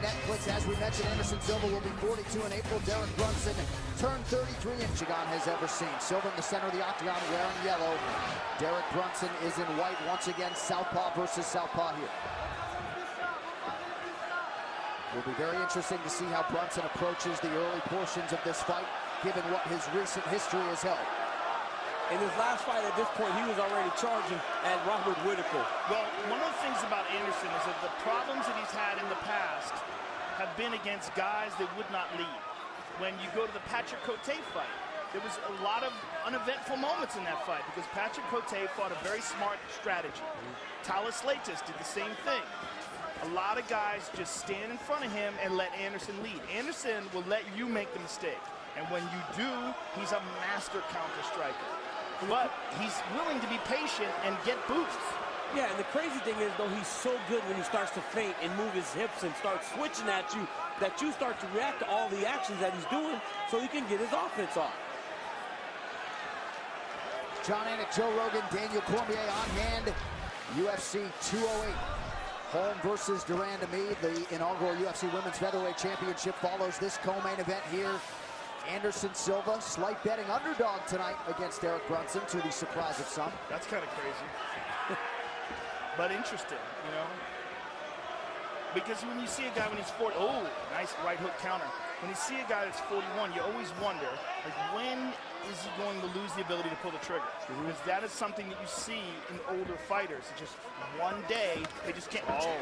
Netflix. As we mentioned, Anderson Silva will be 42 in April. Derek Brunson turned 33 in Chigan has ever seen. Silva in the center of the octagon wearing yellow. Derek Brunson is in white once again. Southpaw versus Southpaw here. Will be very interesting to see how Brunson approaches the early portions of this fight, given what his recent history has held. In his last fight, at this point, he was already charging at Robert Whitaker. Well, one of the things about Anderson is that the problems that he's had in the past have been against guys that would not lead. When you go to the Patrick Cote fight, there was a lot of uneventful moments in that fight because Patrick Cote fought a very smart strategy. Talis Leites did the same thing. A lot of guys just stand in front of him and let Anderson lead. Anderson will let you make the mistake. And when you do, he's a master counter striker. But he's willing to be patient and get boosts. Yeah, and the crazy thing is, though, he's so good when he starts to feint and move his hips and start switching at you, that you start to react to all the actions that he's doing so he can get his offense off. John Anik, Joe Rogan, Daniel Cormier on hand. UFC 208. Holm versus Duran Demi. The inaugural UFC Women's Featherweight Championship follows this co-main event here. Anderson Silva, slight betting underdog tonight against Derek Brunson, to the surprise of some. That's kind of crazy. But interesting, you know? Because when you see a guy when he's 40, oh, nice right hook counter. When you see a guy that's 41, you always wonder, like, when is he going to lose the ability to pull the trigger? Because that is something that you see in older fighters. It's just one day, they just can't. Oh,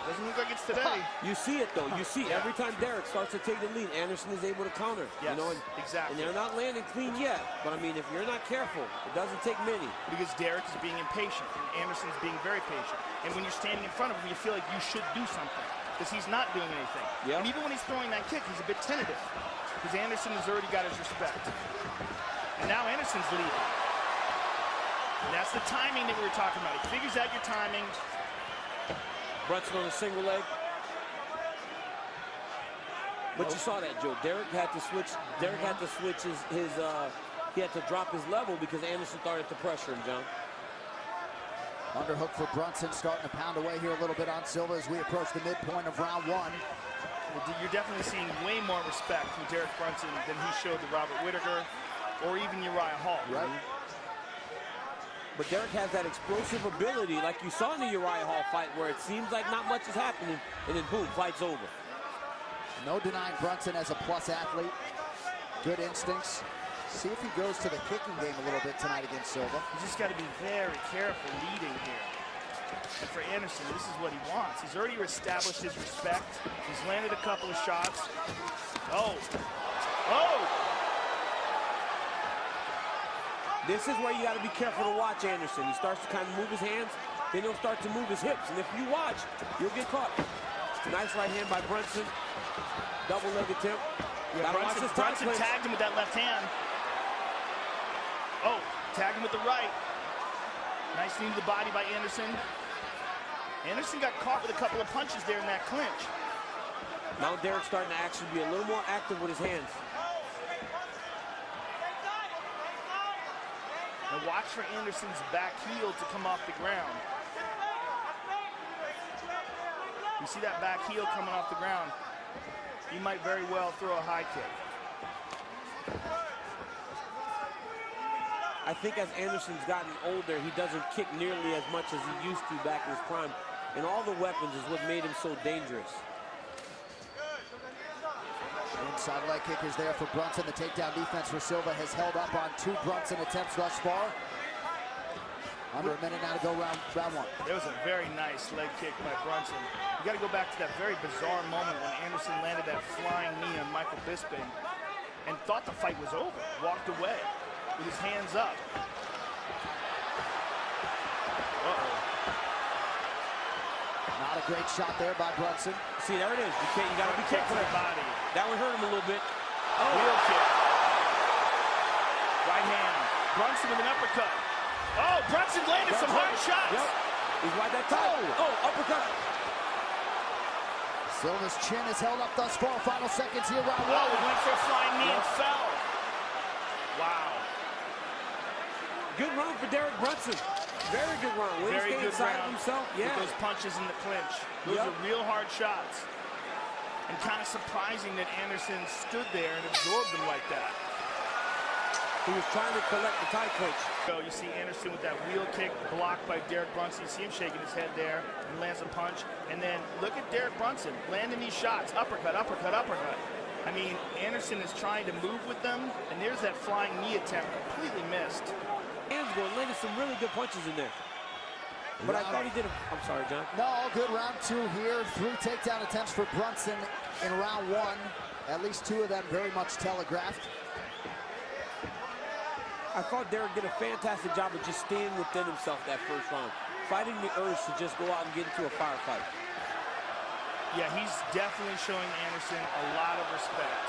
doesn't look like it's today. You see it, though. You see every time Derek starts to take the lead, Anderson is able to counter. Yes, you know, exactly. And they're not landing clean yet. But, I mean, if you're not careful, it doesn't take many. Because Derek is being impatient, and Anderson's being very patient. And when you're standing in front of him, you feel like you should do something. Because he's not doing anything. Yep. And even when he's throwing that kick, he's a bit tentative. Because Anderson has already got his respect. And now Anderson's leading. And that's the timing that we were talking about. He figures out your timing. Brunson on a single leg. But you saw that, Joe. Derek had to switch. Derek had to switch he had to drop his level because Anderson started to pressure him, John. Underhook for Brunson, starting to pound away here a little bit on Silva as we approach the midpoint of round one. You're definitely seeing way more respect from Derek Brunson than he showed to Robert Whitaker or even Uriah Hall. Right. But Derek has that explosive ability like you saw in the Uriah Hall fight where it seems like not much is happening and then boom, fight's over. No denying Brunson as a plus athlete. Good instincts. See if he goes to the kicking game a little bit tonight against Silva. He's just got to be very careful leading here. And for Anderson, this is what he wants. He's already established his respect. He's landed a couple of shots. Oh. Oh! This is where you got to be careful to watch Anderson. He starts to kind of move his hands, then he'll start to move his hips. And if you watch, you'll get caught. Nice right hand by Brunson. Double leg attempt. Yeah, Brunson tagged him with that left hand. Oh, tagged him with the right. Nice knee to the body by Anderson. Anderson got caught with a couple of punches there in that clinch. Now Derek's starting to actually be a little more active with his hands. Now watch for Anderson's back heel to come off the ground. You see that back heel coming off the ground? He might very well throw a high kick. I think as Anderson's gotten older, he doesn't kick nearly as much as he used to back in his prime. And all the weapons is what made him so dangerous. Inside leg kick is there for Brunson. The takedown defense for Silva has held up on 2 Brunson attempts thus far. Under a minute now to go round one. There was a very nice leg kick by Brunson. You got to go back to that very bizarre moment when Anderson landed that flying knee on Michael Bisping and thought the fight was over, walked away with his hands up. Uh-oh. Not a great shot there by Brunson. See, there it is. You got to be careful. That body. That one hurt him a little bit. Oh. Wheel kick. Right hand. Brunson with an uppercut. Oh, Brunson landed some hard shots. Yep. He's right that time. Oh, uppercut. Silva's chin is held up thus far. Final seconds here, round one. Oh, he went for a flying knee and fell. Wow. Good run for Derek Brunson. Very good run. Very good inside round. Himself. Yeah. With those punches in the clinch. Those are real hard shots. And kind of surprising that Anderson stood there and absorbed him like that. He was trying to collect the tie clinch. So you see Anderson with that wheel kick blocked by Derek Brunson. You see him shaking his head there and lands a punch. And then look at Derek Brunson landing these shots. Uppercut, uppercut, uppercut. I mean, Anderson is trying to move with them, and there's that flying knee attempt, completely missed. Ansgo landed some really good punches in there. But I thought he did I'm sorry, John. No, all good. Round 2 here. 3 takedown attempts for Brunson in round 1. At least 2 of them very much telegraphed. I thought Derek did a fantastic job of just staying within himself that first round, fighting the urge to just go out and get into a firefight. Yeah, he's definitely showing Anderson a lot of respect.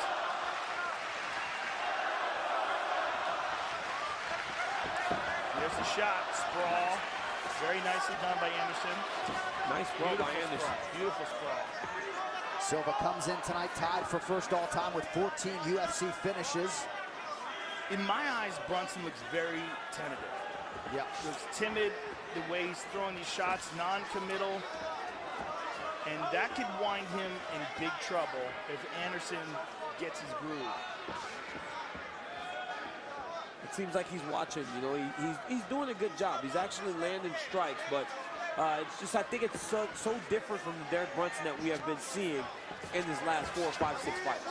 There's the shot, sprawl. Very nicely done by Anderson. Nice sprawl by Anderson. Beautiful sprawl. Silva comes in tonight tied for first all-time with 14 UFC finishes. In my eyes, Brunson looks very tentative. Yeah. Looks timid, the way he's throwing these shots, non-committal. And that could wind him in big trouble if Anderson gets his groove. It seems like he's watching, you know, he's doing a good job. He's actually landing strikes, but it's just, I think it's so different from the Derek Brunson that we have been seeing in his last 4, 5, 6 fights.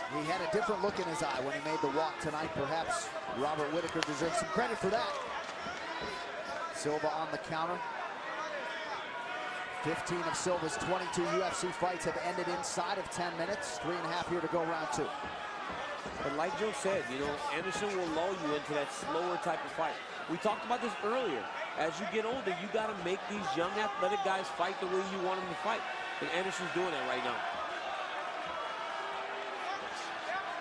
He had a different look in his eye when he made the walk tonight. Perhaps Robert Whitaker deserves some credit for that. Silva on the counter. 15 of Silva's 22 UFC fights have ended inside of 10 minutes. 3.5 here to go, round 2. But like Joe said, you know, Anderson will lull you into that slower type of fight. We talked about this earlier. As you get older, you got to make these young athletic guys fight the way you want them to fight. And Anderson's doing that right now.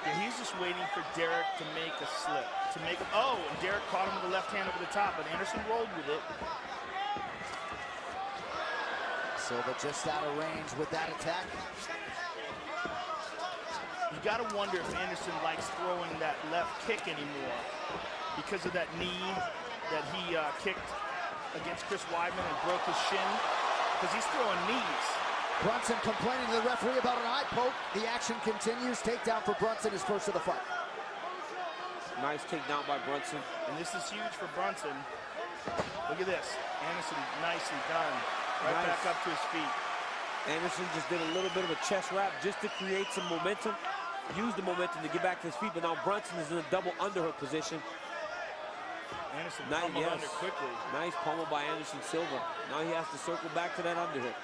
Yeah, he's just waiting for Derek to make a slip. And Derek caught him with the left hand over the top, but Anderson rolled with it. Silva just out of range with that attack. You got to wonder if Anderson likes throwing that left kick anymore because of that knee that he kicked against Chris Weidman and broke his shin, because he's throwing knees. Brunson complaining to the referee about an eye poke. The action continues. Takedown for Brunson, his first of the fight. Nice takedown by Brunson. And this is huge for Brunson. Look at this. Anderson nicely done. Right back up to his feet. Anderson just did a little bit of a chest wrap just to create some momentum. Use the momentum to get back to his feet, but now Brunson is in a double underhook position. Anderson pummeled under quickly. Nice pummel by Anderson Silva. Now he has to circle back to that underhook.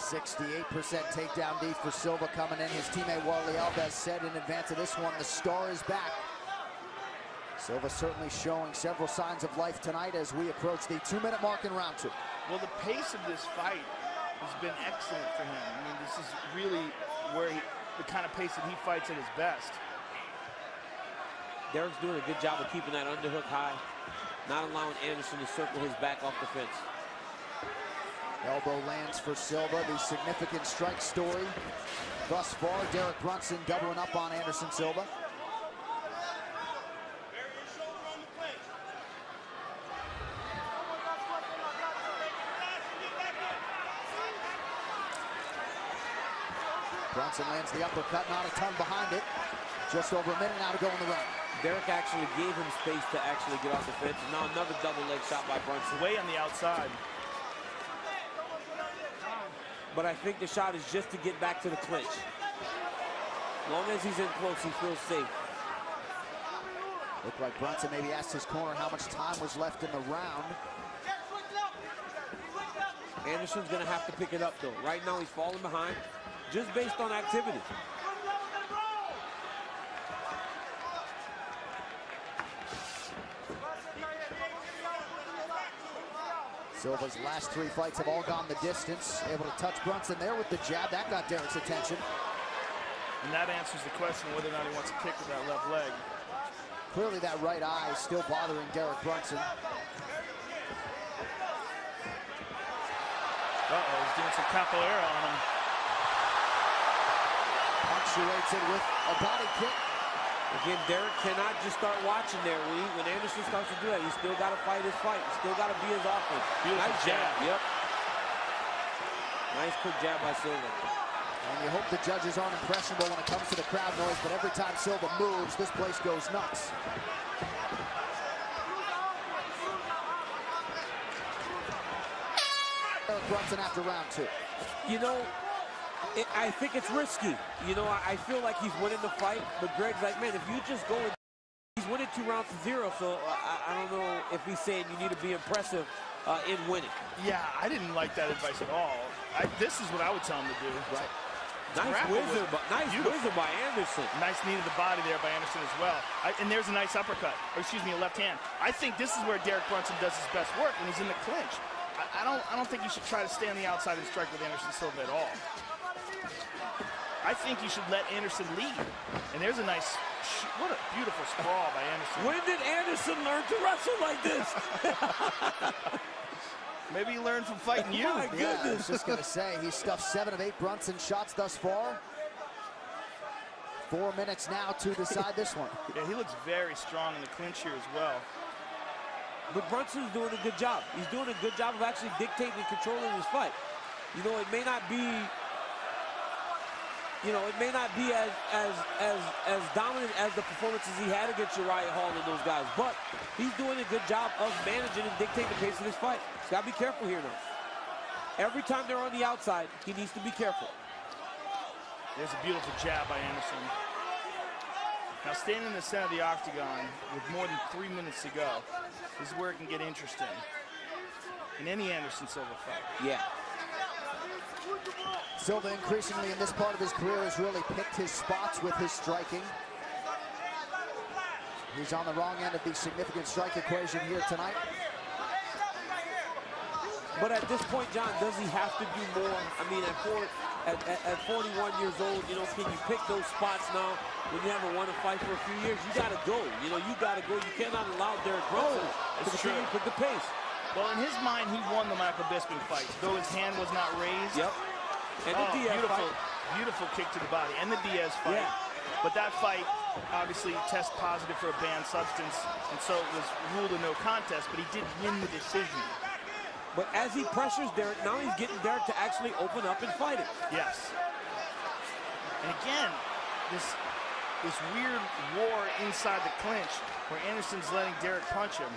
68% takedown D for Silva coming in. His teammate Wally Alves said in advance of this one, the star is back. Silva certainly showing several signs of life tonight as we approach the 2-minute mark in round 2. Well, the pace of this fight has been excellent for him. I mean, this is really where the kind of pace that he fights at his best. Derek's doing a good job of keeping that underhook high, not allowing Anderson to circle his back off the fence. Elbow lands for Silva, the significant strike story thus far. Derek Brunson doubling up on Anderson Silva. Brunson lands the uppercut, not a ton behind it. Just over a minute now to go in the round. Derek actually gave him space to actually get off the fence. Now another double leg shot by Brunson. Way on the outside. But I think the shot is just to get back to the clinch. As long as he's in close, he feels safe. Looked like Brunson maybe asked his corner how much time was left in the round. Anderson's gonna have to pick it up though. Right now he's falling behind, just based on activity. Silva's last 3 fights have all gone the distance. Able to touch Brunson there with the jab. That got Derek's attention. And that answers the question whether or not he wants to kick with that left leg. Clearly that right eye is still bothering Derek Brunson. Uh-oh, he's doing some capoeira on him. Punctuates it with a body kick. Again, Derek cannot just start watching there. When Anderson starts to do that, he's still got to fight his fight. He's still got to be his offense. Nice jab. Yep. Nice quick jab by Silva. And you hope the judges aren't impressionable when it comes to the crowd noise, but every time Silva moves, this place goes nuts. Brunson after round 2. You know, I think it's risky. You know, I feel like he's winning the fight, but Greg's like, man, if you just go and he's winning 2 rounds to 0, so I don't know if he's saying you need to be impressive in winning. Yeah, I didn't like that advice at all. This is what I would tell him to do. Right. Nice wizard by Anderson. Nice knee to the body there by Anderson as well. And there's a nice uppercut, or excuse me, a left hand. I think this is where Derek Brunson does his best work, when he's in the clinch. I don't think you should try to stay on the outside and strike with Anderson Silva at all. I think you should let Anderson lead. And there's a nice, what a beautiful sprawl by Anderson. When did Anderson learn to wrestle like this? Maybe he learned from fighting you. My goodness. I was just going to say, he stuffed 7 of 8 Brunson shots thus far. 4 minutes now to decide this one. Yeah, he looks very strong in the clinch here as well. But Brunson's doing a good job. He's doing a good job of actually dictating and controlling his fight. You know, it may not be, as dominant as the performances he had against Uriah Hall and those guys, but he's doing a good job of managing and dictating the pace of this fight. He's got to be careful here now. Every time they're on the outside, he needs to be careful. There's a beautiful jab by Anderson. Now, standing in the center of the octagon with more than 3 minutes to go, this is where it can get interesting in any Anderson Silva fight. Yeah. Silva increasingly in this part of his career has really picked his spots with his striking. He's on the wrong end of the significant strike equation here tonight. But at this point, John, does he have to do more? I mean, at 41 years old, you know, can you pick those spots now when you haven't won a fight for a few years? You got to go. You know, you got to go. You cannot allow Derek Brunson to continue to pick the pace. Well, in his mind, he won the Michael Bisping fight, though his hand was not raised. Yep. And the Diaz fight. Beautiful kick to the body. And the Diaz fight. Yeah. But that fight obviously test positive for a banned substance, and so it was ruled a no contest, but he did win the decision. But as he pressures Derek, now he's getting Derek to actually open up and fight it. Yes. And again, this weird war inside the clinch where Anderson's letting Derek punch him.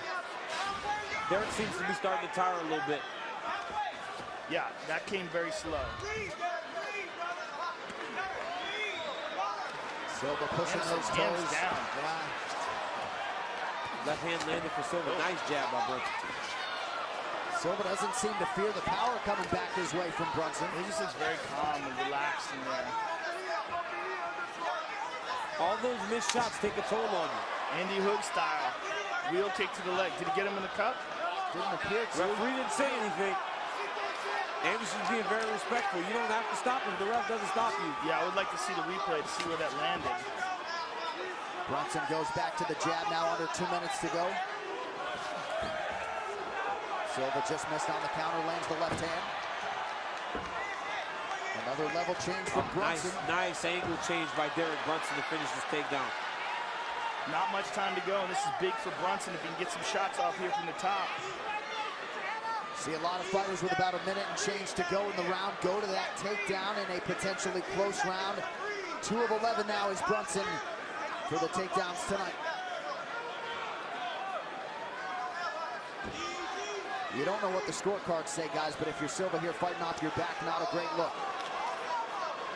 Derek seems to be starting to tire a little bit. Yeah, that came very slow. Silva pushing those toes down. Yeah. Left hand landed for Silva. Nice jab by Brunson. Silva doesn't seem to fear the power coming back his way from Brunson. He just looks very calm and relaxed in there. All those missed shots take a toll on you. Andy Hood style. Wheel kick to the leg. Did he get him in the cup? Didn't appear to. Referee didn't say anything. Anderson's being very respectful. You don't have to stop him. The ref doesn't stop you. Yeah, I would like to see the replay to see where that landed. Brunson goes back to the jab now, under 2 minutes to go. Silva just missed on the counter, lands the left hand. Another level change from Brunson. Nice angle change by Derek Brunson to finish this takedown. Not much time to go, and this is big for Brunson if he can get some shots off here from the top. See a lot of fighters with about a minute and change to go in the round go to that takedown in a potentially close round. 2 of 11 now is Brunson for the takedowns tonight. You don't know what the scorecards say, guys, but if you're Silva here fighting off your back, not a great look.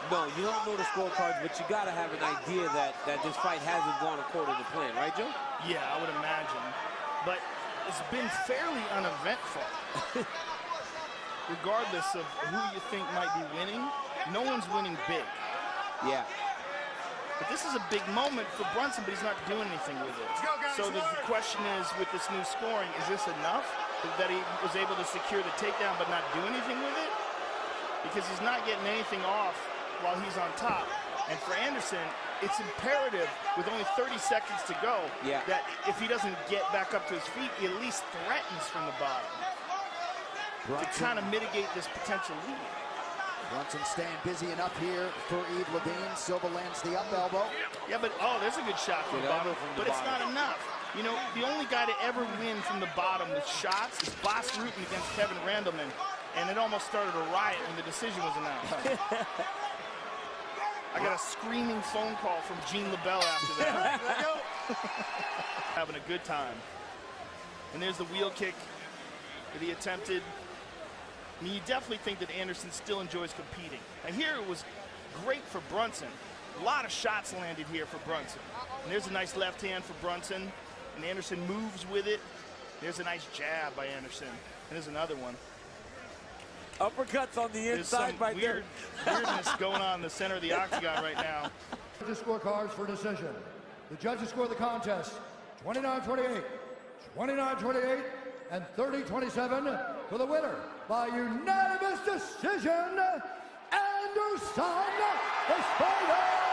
No, you don't know the scorecards, but you got to have an idea that this fight hasn't gone according to plan, right, Joe? Yeah, I would imagine. But it's been fairly uneventful. Regardless of who you think might be winning, no one's winning big. Yeah. But this is a big moment for Brunson, but he's not doing anything with it. So the question is, with this new scoring, is this enough that he was able to secure the takedown but not do anything with it? Because he's not getting anything off while he's on top. And for Anderson, it's imperative, with only 30 seconds to go, that if he doesn't get back up to his feet, he at least threatens from the bottom to kind of mitigate this potential lead. Brunson staying busy enough here for Yves Levine. Silva lands the up elbow. Yeah, but, oh, there's a good shot from the bottom, but it's not enough. You know, the only guy to ever win from the bottom with shots is Bas Rutten against Kevin Randleman, and it almost started a riot when the decision was announced. I got a screaming phone call from Jean LaBelle after that. Having a good time. And there's the wheel kick that he attempted. I mean, you definitely think that Anderson still enjoys competing. And here it was great for Brunson. A lot of shots landed here for Brunson. And there's a nice left hand for Brunson. And Anderson moves with it. There's a nice jab by Anderson. And there's another one. Uppercuts on the inside by weirdness going on in the center of the octagon right now. The scorecards for decision. The judges score the contest 29-28, 29-28, and 30-27 for the winner by unanimous decision, Anderson the Spider!